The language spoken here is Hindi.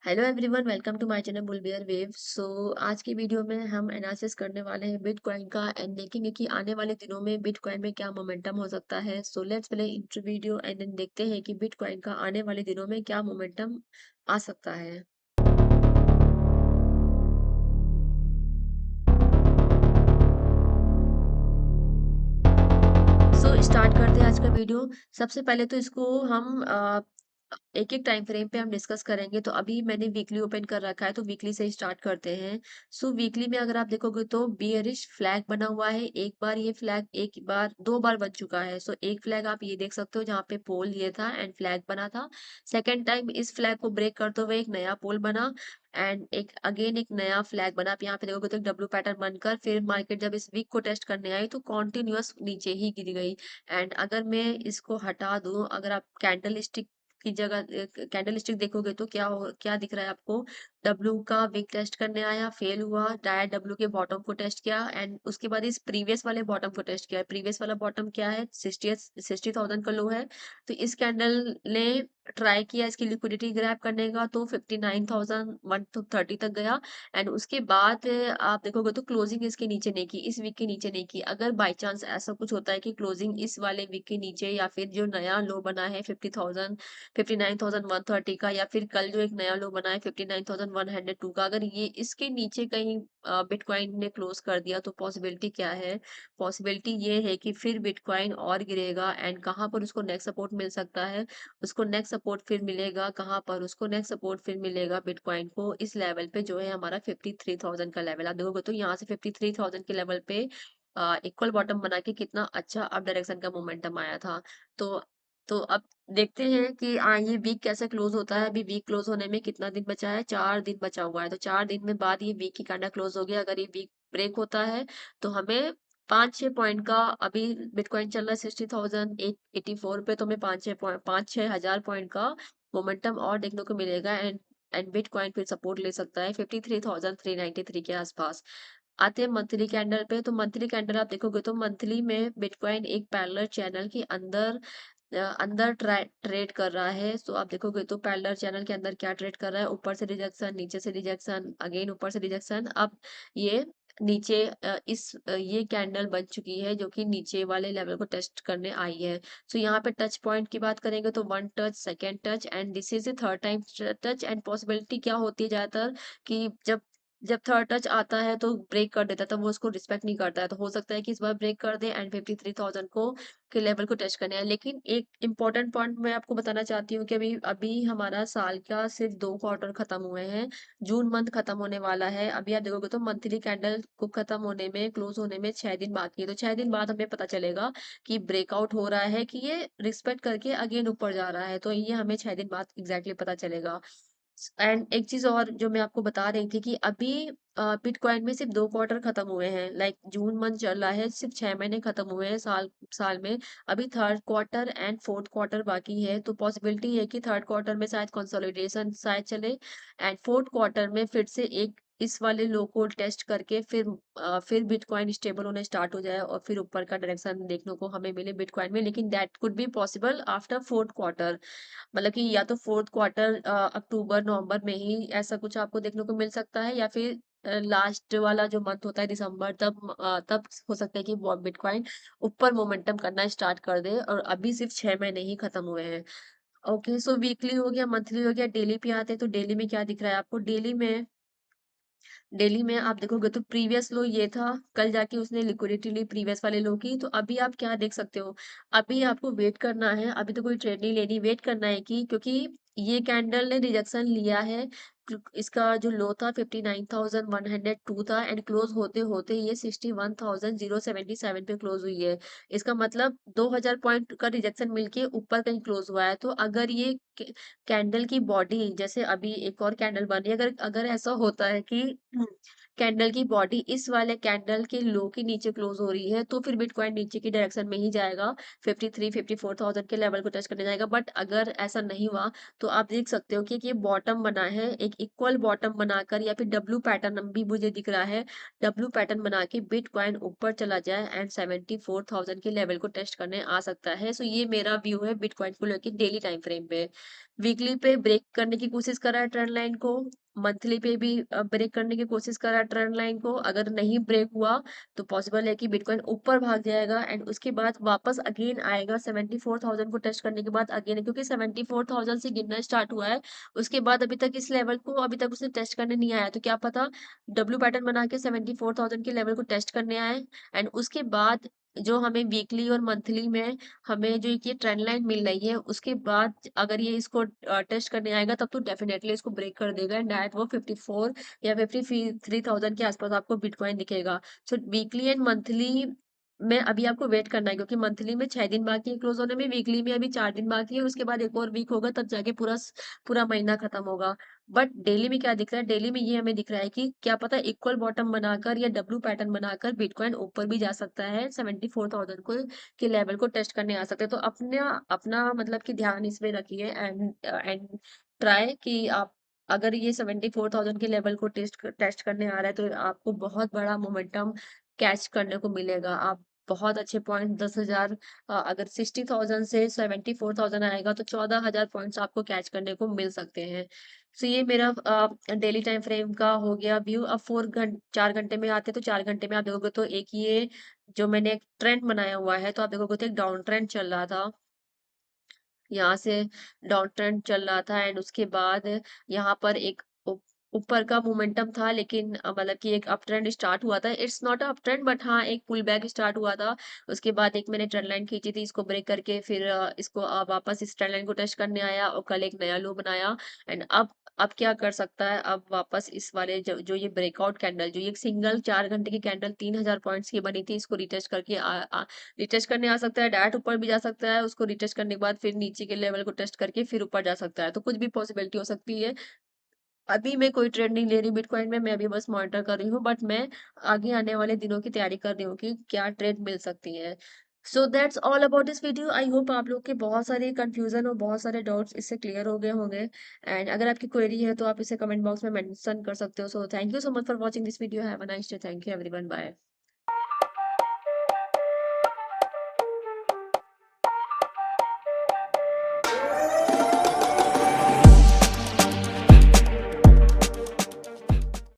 Hello everyone, welcome to my channel बुलबियर वेव। आज की वीडियो में हम एनालिसिस करने वाले हैं बिटकॉइन का एंड देखेंगे कि आने वाले दिनों में बिटकॉइन में क्या मोमेंटम हो सकता है। So let's play intro video and then देखते हैं कि बिटकॉइन का आने वाले दिनों में क्या मोमेंटम आ सकता है। स्टार्ट करते हैं आज का वीडियो। सबसे पहले तो इसको हम एक एक टाइम फ्रेम पे हम डिस्कस करेंगे। तो अभी मैंने वीकली ओपन कर रखा है, तो वीकली से स्टार्ट करते हैं। वीकली में अगर आप देखोगे तो बियरिश फ्लैग बना हुआ है। एक बार ये फ्लैग एक बार दो बार बन चुका है। एक फ्लैग आप ये देख सकते हो जहाँ पे पोल ये था एंड फ्लैग बना था। सेकेंड टाइम इस फ्लैग को ब्रेक करते हुए एक नया पोल बना एंड एक अगेन एक नया फ्लैग बना। आप यहाँ पे देखोगे तो एक डब्ल्यू पैटर्न बनकर फिर मार्केट जब इस वीक को टेस्ट करने आई तो कॉन्टिन्यूअस नीचे ही गिर गई। एंड अगर मैं इसको हटा दूं, अगर आप कैंडल स्टिक की जगह कैंडल स्टिक देखोगे तो क्या दिख रहा है आपको। डब्ल्यू का वीक टेस्ट करने आया, फेल हुआ, डायरेक्ट डब्ल्यू के बॉटम को टेस्ट किया एंड उसके बाद इस प्रीवियस वाले बॉटम को टेस्ट किया। प्रीवियस वाला बॉटम क्या है, 60,000 का लो है। तो इस कैंडल ने ट्राई किया इसकी लिक्विडिटी ग्रैब करने का, तो 59,130 तक गया एंड उसके बाद आप देखोगे तो क्लोजिंग इसके नीचे नहीं की, इस वीक के नीचे नहीं की। अगर बाय चांस ऐसा कुछ होता है कि क्लोजिंग इस वाले वीक के नीचे या फिर जो नया लो बना है 59,130 का, या फिर कल जो एक नया लो बना है 59,102 का, अगर ये इसके नीचे कहीं बिटकॉइन ने क्लोज कर दिया तो पॉसिबिलिटी क्या है। पॉसिबिलिटी ये है कि फिर बिटकॉइन और गिरेगा एंड कहाँ पर उसको नेक्स्ट सपोर्ट मिल सकता है। उसको नेक्स्ट सपोर्ट फिर मिलेगा कहाँ पर, उसको नेक्स्ट सपोर्ट फिर मिलेगा बिटकॉइन को इस लेवल पे जो है हमारा 53,000 का लेवल। आप देखोगे तो यहाँ से 53,000 के लेवल पे इक्वल बॉटम बना के कितना अच्छा अप डायरेक्शन का मोमेंटम आया था। तो अब देखते हैं कि ये वीक कैसे क्लोज होता है। अभी वीक क्लोज होने में कितना दिन बचा है, 4 दिन बचा हुआ है। तो 4 दिन में बाद ये वीक की कैंडल क्लोज हो गया। अगर ये वीक ब्रेक होता है तो हमें 5-6 पॉइंट का, अभी बिटकॉइन चल रहा है 60,884 पे, तो हमें 5-6 हजार पॉइंट का मोमेंटम और देखने को मिलेगा एंड बिटकॉइन फिर सपोर्ट ले सकता है 53,393 के आसपास। आते हैं मंथली कैंडल पे। तो मंथली कैंडल आप देखोगे तो मंथली में बिटकॉइन एक पैरेलल चैनल के अंदर अंदर ट्रेड कर रहा है। आप देखोगे तो पैरेलल चैनल के अंदर क्या ट्रेड कर रहा है, ऊपर से रिजेक्शन, नीचे से रिजेक्शन, अगेन ऊपर से रिजेक्शन। अब ये नीचे ये कैंडल बन चुकी है जो कि नीचे वाले लेवल को टेस्ट करने आई है। यहाँ पे टच पॉइंट की बात करेंगे तो one touch, second touch and this is the third time touch. And possibility क्या होती है ज्यादातर कि जब जब थर्ड टच आता है तो ब्रेक कर देता है, तब वो उसको रिस्पेक्ट नहीं करता है। तो हो सकता है कि इस बार ब्रेक कर दे एंड 53,000 को के लेवल को टच करने हैं। लेकिन एक इम्पोर्टेंट पॉइंट मैं आपको बताना चाहती हूँ कि अभी अभी हमारा साल का सिर्फ 2 क्वार्टर खत्म हुए हैं। जून मंथ खत्म होने वाला है। अभी आप देखोगे तो मंथली कैंडल को खत्म होने में, क्लोज होने में 6 दिन बाकी है। तो 6 दिन बाद हमें पता चलेगा कि ब्रेकआउट हो रहा है कि ये रिस्पेक्ट करके अगेन ऊपर जा रहा है। तो ये हमें 6 दिन बाद एग्जैक्टली पता चलेगा। एंड एक चीज और जो मैं आपको बता रही थी कि अभी बिटकॉइन में सिर्फ 2 क्वार्टर खत्म हुए हैं। लाइक जून मंथ चल रहा है, सिर्फ 6 महीने खत्म हुए हैं साल साल में। अभी third quarter and fourth quarter बाकी है। तो पॉसिबिलिटी है कि थर्ड क्वार्टर में शायद कंसोलिडेशन शायद चले एंड फोर्थ क्वार्टर में फिर से एक इस वाले लो को टेस्ट करके फिर बिटकॉइन स्टेबल होने स्टार्ट हो जाए और फिर ऊपर का डायरेक्शन देखने को हमें मिले बिटकॉइन में। लेकिन that could be possible after fourth quarter. मतलब कि या तो फोर्थ क्वार्टर अक्टूबर नवंबर में ही ऐसा कुछ आपको देखने को मिल सकता है, या फिर लास्ट वाला जो मंथ होता है दिसंबर, तब हो सकता है कि बिटकॉइन ऊपर मोमेंटम करना स्टार्ट कर दे। और अभी सिर्फ 6 महीने ही खत्म हुए हैं। ओके, वीकली हो गया, मंथली हो गया, डेली पे आते हैं। तो डेली में क्या दिख रहा है आपको। डेली में आप देखोगे तो प्रीवियस लो ये था, कल जाके उसने लिक्विडिटी ली प्रीवियस वाले लो की। तो अभी आप क्या देख सकते हो, अभी आपको वेट करना है। अभी तो कोई ट्रेड नहीं लेनी, वेट करना है कि क्योंकि ये कैंडल ने रिजेक्शन लिया है। इसका जो लो था 59,102 था एंड क्लोज होते होते ये 61,077 पे क्लोज हुई है। इसका मतलब 2,000 पॉइंट का रिजेक्शन मिलके ऊपर कहीं क्लोज हुआ है। तो अगर ये कैंडल की बॉडी, जैसे अभी एक और कैंडल बन रही है, अगर अगर ऐसा होता है कि कैंडल की बॉडी इस वाले कैंडल के लो के नीचे क्लोज हो रही है तो फिर बिटकॉइन नीचे की डायरेक्शन में ही जाएगा, 54,000 के लेवल को टच करने जाएगा। बट अगर ऐसा नहीं हुआ तो आप देख सकते हो कि एक ये बॉटम बना है, एक इक्वल बॉटम बनाकर या फिर डब्ल्यू पैटर्न भी मुझे दिख रहा है, डब्ल्यू पैटर्न बना के बिटकॉइन ऊपर चला जाए एंड 74,000 के लेवल को टेस्ट करने आ सकता है। सो ये मेरा व्यू है बिटकॉइन को लेके डेली टाइम फ्रेम पे। वीकली पे ब्रेक करने की कोशिश कर रहा है ट्रेंड लाइन को, मंथली पे भी ब्रेक करने की कोशिश कर रहा है ट्रेंड लाइन को। अगर नहीं ब्रेक हुआ तो पॉसिबल है कि बिटकॉइन ऊपर भाग जाएगा एंड उसके बाद वापस अगेन आएगा 74,000 को टेस्ट करने के बाद अगेन, क्योंकि 74,000 से गिरना स्टार्ट हुआ है। उसके बाद अभी तक इस लेवल को अभी तक उसने टेस्ट करने नहीं आया, तो क्या पता डब्ल्यू पैटर्न बना के 74,000 के लेवल को टेस्ट करने आए एंड उसके बाद जो हमें वीकली और मंथली में हमें जो ये ट्रेंड लाइन मिल रही है, उसके बाद अगर ये इसको टेस्ट करने आएगा तब तो डेफिनेटली इसको ब्रेक कर देगा एंड डायरेक्ट वो 54 या 53,000 के आसपास आपको बिटकॉइन दिखेगा। सो वीकली एंड मंथली में अभी आपको वेट करना है, क्योंकि मंथली में 6 दिन बाकी है क्लोज होने में, वीकली में अभी 4 दिन बाकी है, उसके बाद एक और वीक होगा तब जाके पूरा महीना खत्म होगा। बट डेली में क्या दिख रहा है, डेली में ये हमें दिख रहा है कि क्या पता इक्वल बॉटम बनाकर या डब्ल्यू पैटर्न बनाकर बिटकॉइन ऊपर भी जा सकता है, 74,000 को के लेवल को टेस्ट करने आ सकते हैं। तो अपना अपना मतलब कि ध्यान इसमें रखिए एंड ट्राई कि आप अगर ये 74,000 के लेवल को टेस्ट करने आ रहा है तो आपको बहुत बड़ा मोमेंटम कैच करने को मिलेगा। आप बहुत अच्छे पॉइंट 10,000, अगर 60,000 से 74,000 आएगा तो 14,000 पॉइंट्स आपको कैच करने को मिल सकते हैं। सो ये मेरा डेली टाइम फ्रेम का हो गया व्यू। अब 4 घंटे में आते हैं तो 4 घंटे में आप देखोगे तो एक ये जो मैंने एक ट्रेंड बनाया हुआ है, तो आप देखोगे तो एक डाउन ट्रेंड चल रहा था। यहाँ से डाउन ट्रेंड चल रहा था एंड उसके बाद यहाँ पर एक ऊपर का मोमेंटम था, लेकिन मतलब कि एक अप ट्रेंड स्टार्ट हुआ था। It's not a up trend but हाँ एक पुल बैक स्टार्ट हुआ था। उसके बाद एक मैंने ट्रेंड लाइन खींची थी, इसको ब्रेक करके फिर इसको वापस इस ट्रेंड लाइन को टच करने आया और कल एक नया लो बनाया एंड अब क्या कर सकता है, अब वापस इस वाले जो ये ब्रेकआउट कैंडल, जो ये सिंगल 4 घंटे की कैंडल 3,000 पॉइंट्स की बनी थी, इसको रिटेस्ट करके रिटेस्ट करने आ सकता है, डायरेक्ट ऊपर भी जा सकता है, उसको रिटेस्ट करने के बाद फिर नीचे के लेवल को टेस्ट करके फिर ऊपर जा सकता है। तो कुछ भी पॉसिबिलिटी हो सकती है। अभी मैं कोई ट्रेड नहीं ले रही बिटकॉइन में, मैं अभी बस मॉनिटर कर रही हूँ, बट मैं आगे आने वाले दिनों की तैयारी कर रही हूँ कि क्या ट्रेड मिल सकती है। So that's all about this video. I hope आप लोग के बहुत सारे कंफ्यूजन और बहुत सारे डाउट्स इससे क्लियर हो गए होंगे एंड अगर आपकी क्वेरी है तो आप इसे कमेंट बॉक्स में मेंशन कर सकते हो। So thank you so much for watching this video. Have a nice day. Thank you everyone. Bye.